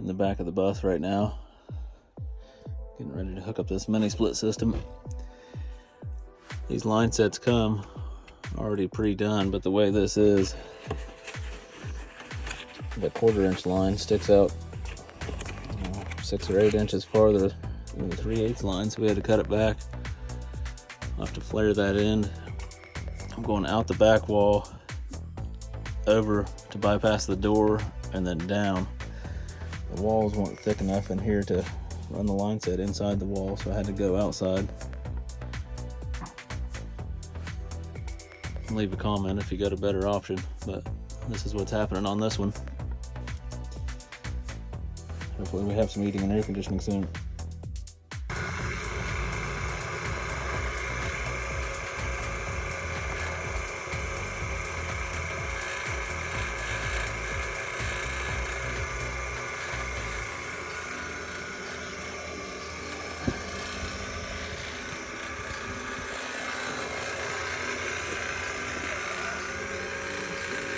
in the back of the bus right now, getting ready to hook up this mini split system. These line sets come already pre-done, but the way this is, the 1/4 inch line sticks out 6 or 8 inches farther than the 3/8 line, so we had to cut it back. I'll have to flare that end. I'm going out the back wall, over to bypass the door, and then down. The walls weren't thick enough in here to run the line set inside the wall, so I had to go outside. Leave a comment if you got a better option, but this is what's happening on this one. Hopefully we have some heating and air conditioning soon.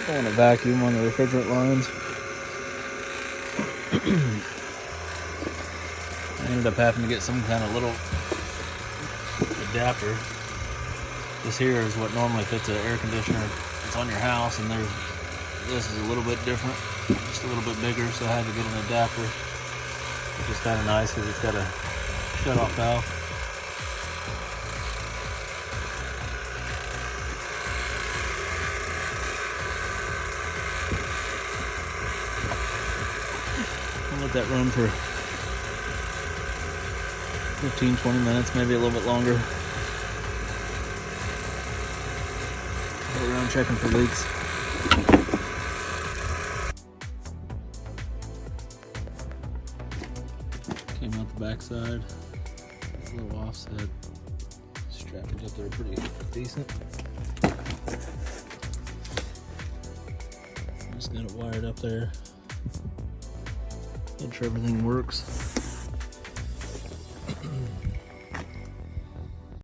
I want to vacuum on the refrigerant lines. I ended up having to get some kind of little adapter. This here is what normally fits an air conditioner. It's on your house, and this is a little bit different, just a little bit bigger, so I had to get an adapter, which is kind of nice because it's got a shut-off valve. I'll let that run for 15-20 minutes, maybe a little bit longer. Go around checking for leaks. Came out the backside, a little offset. Strappings up there pretty decent. Just got it wired up there. Make sure everything works.